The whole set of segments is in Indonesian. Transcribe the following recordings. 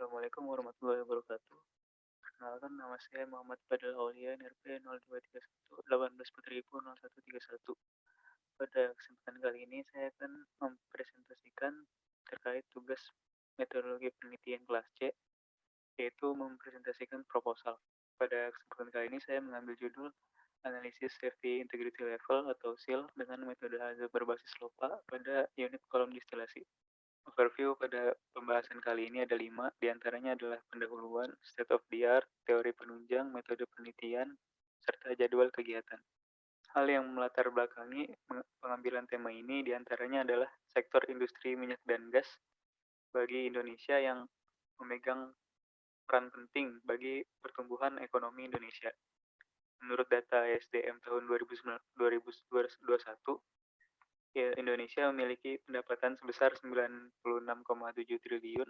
Assalamualaikum warahmatullahi wabarakatuh. Perkenalkan nama saya Muhammad Fadil Aulia NRP 0231 Pada kesempatan kali ini saya akan mempresentasikan terkait tugas metodologi penelitian kelas C, yaitu mempresentasikan proposal. Pada kesempatan kali ini saya mengambil judul Analisis Safety Integrity Level atau SIL dengan metode hazard berbasis LOPA pada unit kolom distilasi. Overview pada pembahasan kali ini ada 5, diantaranya adalah pendahuluan, state of the art, teori penunjang, metode penelitian, serta jadwal kegiatan. Hal yang melatar belakangi pengambilan tema ini diantaranya adalah sektor industri minyak dan gas bagi Indonesia yang memegang peran penting bagi pertumbuhan ekonomi Indonesia. Menurut data SDM tahun 2021, Indonesia memiliki pendapatan sebesar 96,7 triliun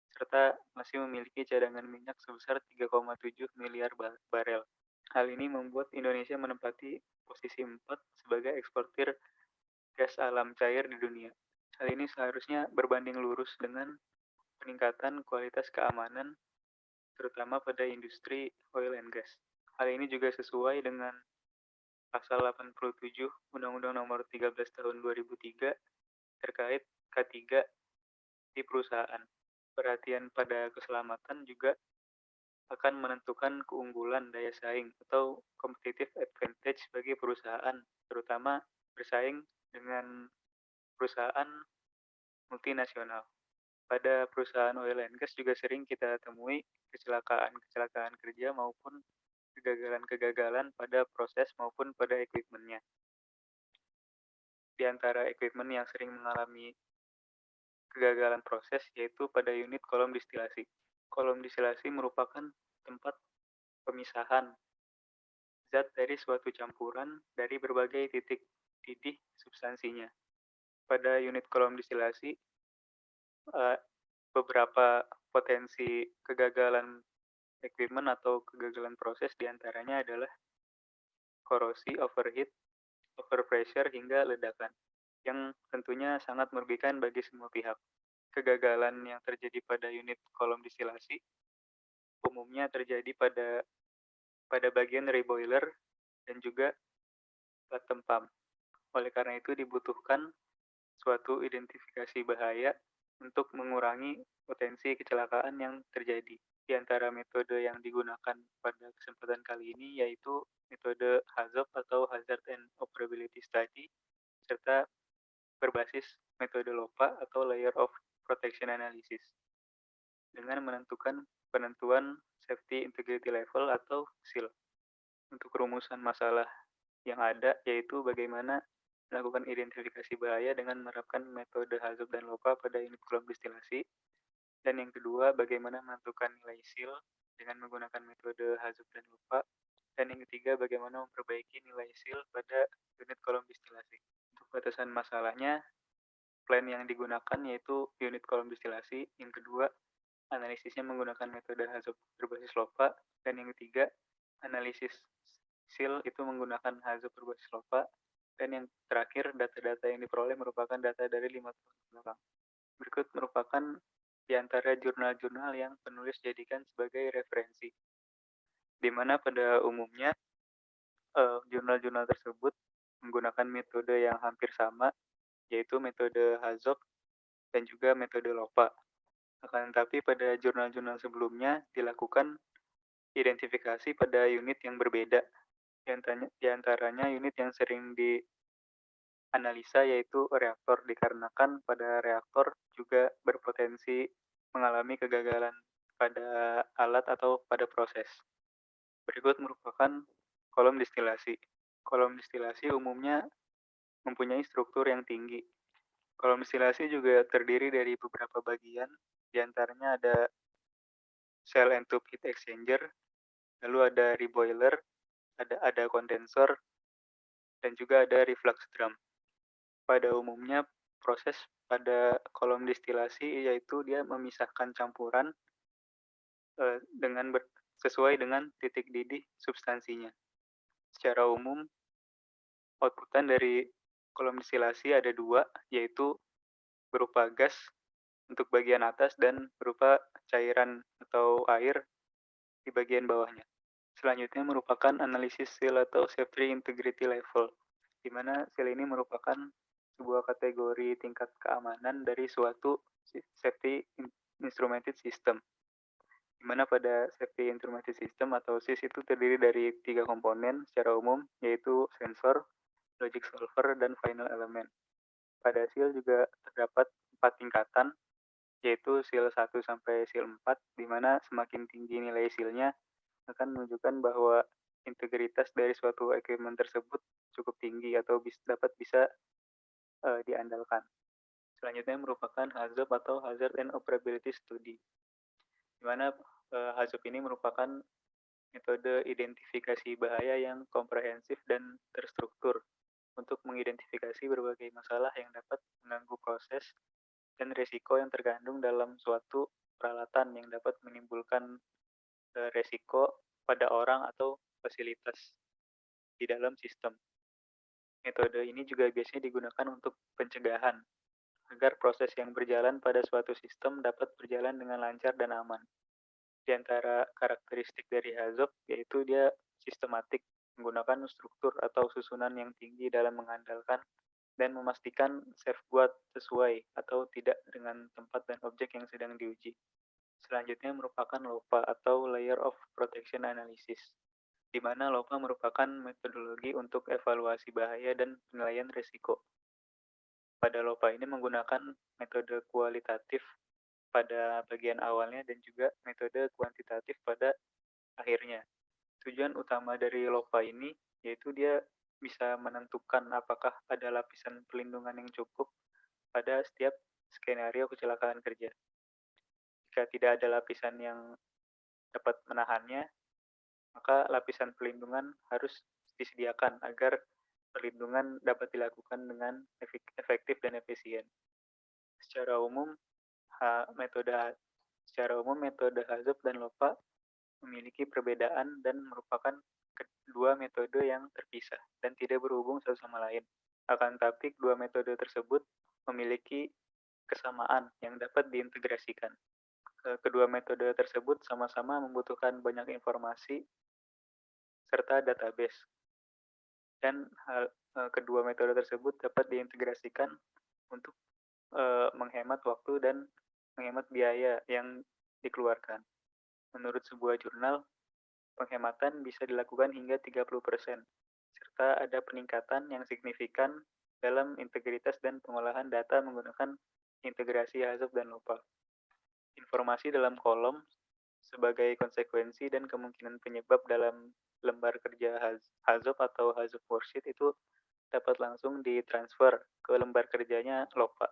serta masih memiliki cadangan minyak sebesar 3,7 miliar barel. Hal ini membuat Indonesia menempati posisi 4 sebagai eksportir gas alam cair di dunia. Hal ini seharusnya berbanding lurus dengan peningkatan kualitas keamanan, terutama pada industri oil and gas. Hal ini juga sesuai dengan Pasal 87 Undang-Undang Nomor 13 Tahun 2003 terkait K3 di perusahaan. Perhatian pada keselamatan juga akan menentukan keunggulan daya saing atau competitive advantage bagi perusahaan, terutama bersaing dengan perusahaan multinasional. Pada perusahaan oil and gas juga sering kita temui kecelakaan-kecelakaan kerja maupun kegagalan-kegagalan pada proses maupun pada equipment-nya. Di antara equipment yang sering mengalami kegagalan proses yaitu pada unit kolom distilasi. Kolom distilasi merupakan tempat pemisahan zat dari suatu campuran dari berbagai titik didih substansinya. Pada unit kolom distilasi, beberapa potensi kegagalan equipment atau kegagalan proses diantaranya adalah korosi, overheat, overpressure, hingga ledakan, yang tentunya sangat merugikan bagi semua pihak. Kegagalan yang terjadi pada unit kolom distilasi umumnya terjadi pada bagian reboiler dan juga bottom pump. Oleh karena itu dibutuhkan suatu identifikasi bahaya untuk mengurangi potensi kecelakaan yang terjadi. Di antara metode yang digunakan pada kesempatan kali ini yaitu metode HAZOP atau Hazard and Operability Study serta berbasis metode LOPA atau Layer of Protection Analysis dengan menentukan penentuan Safety Integrity Level atau SIL. Untuk rumusan masalah yang ada yaitu bagaimana melakukan identifikasi bahaya dengan menerapkan metode HAZOP dan LOPA pada unit kolom distilasi. Dan yang kedua, bagaimana menentukan nilai SIL dengan menggunakan metode HAZOP dan LOPA. Dan yang ketiga, bagaimana memperbaiki nilai SIL pada unit kolom distilasi. Untuk batasan masalahnya, plan yang digunakan yaitu unit kolom distilasi. Yang kedua, analisisnya menggunakan metode HAZOP berbasis LOPA. Dan yang ketiga, analisis SIL itu menggunakan HAZOP berbasis LOPA. Dan yang terakhir, data-data yang diperoleh merupakan data dari 5 tahun belakang. Berikut merupakan di antara jurnal-jurnal yang penulis jadikan sebagai referensi, di mana pada umumnya jurnal-jurnal tersebut menggunakan metode yang hampir sama, yaitu metode HAZOP dan juga metode LOPA. Akan tetapi pada jurnal-jurnal sebelumnya dilakukan identifikasi pada unit yang berbeda. Di antaranya unit yang sering dianalisa yaitu reaktor, dikarenakan pada reaktor juga berpotensi mengalami kegagalan pada alat atau pada proses. Berikut merupakan kolom distilasi. Kolom distilasi umumnya mempunyai struktur yang tinggi. Kolom distilasi juga terdiri dari beberapa bagian, diantaranya ada cell and tube heat exchanger, lalu ada reboiler, ada kondensor, dan juga ada reflux drum. Pada umumnya proses pada kolom distilasi yaitu dia memisahkan campuran sesuai dengan titik didih substansinya. Secara umum, outputan dari kolom distilasi ada dua, yaitu berupa gas untuk bagian atas dan berupa cairan atau air di bagian bawahnya. Selanjutnya merupakan analisis seal atau safety integrity level, di mana seal ini merupakan sebuah kategori tingkat keamanan dari suatu safety instrumented system, di mana pada safety instrumented system atau SIS itu terdiri dari 3 komponen secara umum, yaitu sensor, logic solver, dan final element. Pada seal juga terdapat 4 tingkatan, yaitu seal 1 sampai seal 4, di mana semakin tinggi nilai seal-nya akan menunjukkan bahwa integritas dari suatu equipment tersebut cukup tinggi atau dapat bisa diandalkan. Selanjutnya merupakan HAZOP atau Hazard and Operability Study, di mana HAZOP ini merupakan metode identifikasi bahaya yang komprehensif dan terstruktur untuk mengidentifikasi berbagai masalah yang dapat mengganggu proses dan risiko yang terkandung dalam suatu peralatan yang dapat menimbulkan resiko pada orang atau fasilitas di dalam sistem. Metode ini juga biasanya digunakan untuk pencegahan, agar proses yang berjalan pada suatu sistem dapat berjalan dengan lancar dan aman. Di antara karakteristik dari HAZOP yaitu dia sistematik, menggunakan struktur atau susunan yang tinggi dalam mengandalkan dan memastikan safeguard sesuai atau tidak dengan tempat dan objek yang sedang diuji. Selanjutnya merupakan LOPA atau Layer of Protection Analysis, di mana LOPA merupakan metodologi untuk evaluasi bahaya dan penilaian risiko. Pada LOPA ini menggunakan metode kualitatif pada bagian awalnya dan juga metode kuantitatif pada akhirnya. Tujuan utama dari LOPA ini yaitu dia bisa menentukan apakah ada lapisan perlindungan yang cukup pada setiap skenario kecelakaan kerja. Jika tidak ada lapisan yang dapat menahannya, maka lapisan perlindungan harus disediakan agar perlindungan dapat dilakukan dengan efektif dan efisien. Secara umum, metode HAZOP dan LOPA memiliki perbedaan dan merupakan kedua metode yang terpisah dan tidak berhubung satu sama lain. Akan tetapi, kedua metode tersebut memiliki kesamaan yang dapat diintegrasikan. Kedua metode tersebut sama-sama membutuhkan banyak informasi serta database. Dan kedua metode tersebut dapat diintegrasikan untuk menghemat waktu dan menghemat biaya yang dikeluarkan. Menurut sebuah jurnal, penghematan bisa dilakukan hingga 30%, serta ada peningkatan yang signifikan dalam integritas dan pengolahan data menggunakan integrasi HAZOP dan LOPA. Informasi dalam kolom sebagai konsekuensi dan kemungkinan penyebab dalam lembar kerja HAZOP atau HAZOP worksheet itu dapat langsung ditransfer ke lembar kerjanya LOPA.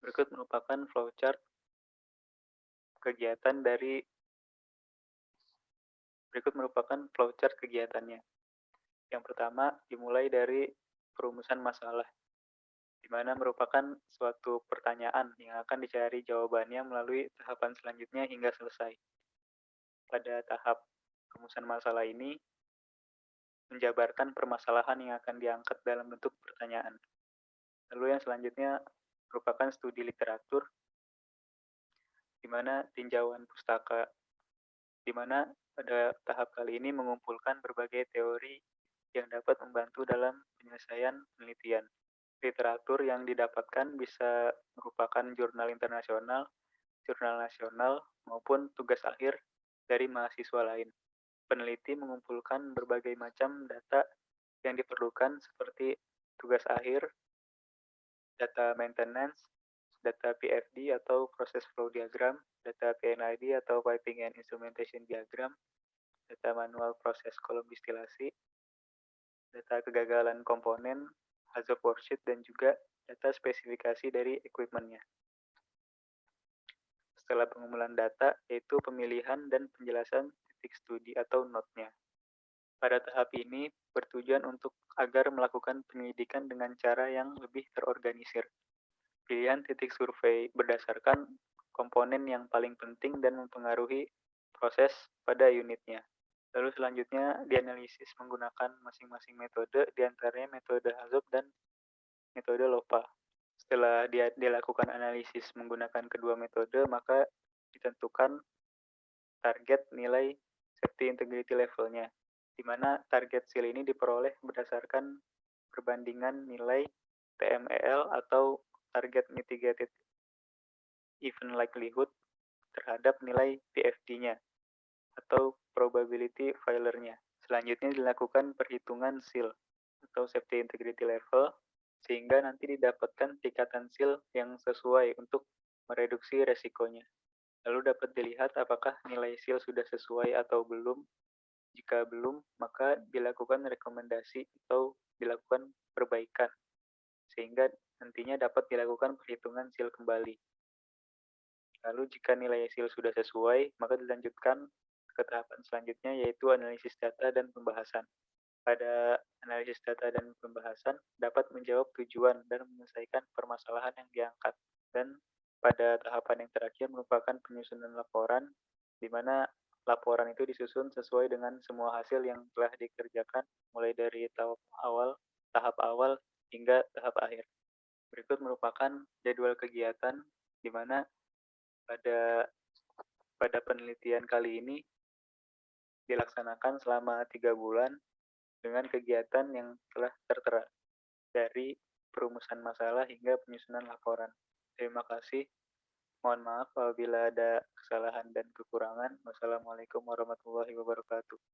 Berikut merupakan flowchart kegiatannya. Yang pertama dimulai dari perumusan masalah, di mana merupakan suatu pertanyaan yang akan dicari jawabannya melalui tahapan selanjutnya hingga selesai. Pada tahap perumusan masalah ini, menjabarkan permasalahan yang akan diangkat dalam bentuk pertanyaan. Lalu yang selanjutnya merupakan studi literatur, di mana tinjauan pustaka, di mana pada tahap kali ini mengumpulkan berbagai teori yang dapat membantu dalam penyelesaian penelitian. Literatur yang didapatkan bisa merupakan jurnal internasional, jurnal nasional, maupun tugas akhir dari mahasiswa lain. Peneliti mengumpulkan berbagai macam data yang diperlukan seperti tugas akhir, data maintenance, data PFD atau process flow diagram, data PNID atau piping and instrumentation diagram, data manual proses kolom distilasi, data kegagalan komponen, HAZOP worksheet, dan juga data spesifikasi dari equipment-nya. Setelah pengumpulan data, yaitu pemilihan dan penjelasan titik studi atau note-nya. Pada tahap ini, bertujuan untuk agar melakukan penyelidikan dengan cara yang lebih terorganisir. Pilihan titik survei berdasarkan komponen yang paling penting dan mempengaruhi proses pada unitnya. Lalu selanjutnya dianalisis menggunakan masing-masing metode, diantaranya metode HAZOP dan metode LOPA. Setelah dilakukan analisis menggunakan kedua metode, maka ditentukan target nilai safety integrity levelnya, di mana target SEAL ini diperoleh berdasarkan perbandingan nilai TMEL atau target mitigated event likelihood terhadap nilai PFD-nya atau probability failure-nya. Selanjutnya dilakukan perhitungan SEAL atau safety integrity level sehingga nanti didapatkan tingkatan SEAL yang sesuai untuk mereduksi resikonya. Lalu dapat dilihat apakah nilai SEAL sudah sesuai atau belum. Jika belum, maka dilakukan rekomendasi atau dilakukan perbaikan sehingga nantinya dapat dilakukan perhitungan SEAL kembali. Lalu jika nilai SEAL sudah sesuai, maka dilanjutkan ke tahapan selanjutnya yaitu analisis data dan pembahasan. Pada analisis data dan pembahasan dapat menjawab tujuan dan menyelesaikan permasalahan yang diangkat. Dan pada tahapan yang terakhir merupakan penyusunan laporan, di mana laporan itu disusun sesuai dengan semua hasil yang telah dikerjakan, mulai dari tahap awal hingga tahap akhir. Berikut merupakan jadwal kegiatan di mana pada pada penelitian kali ini dilaksanakan selama 3 bulan dengan kegiatan yang telah tertera dari perumusan masalah hingga penyusunan laporan. Terima kasih. Mohon maaf apabila ada kesalahan dan kekurangan. Wassalamualaikum warahmatullahi wabarakatuh.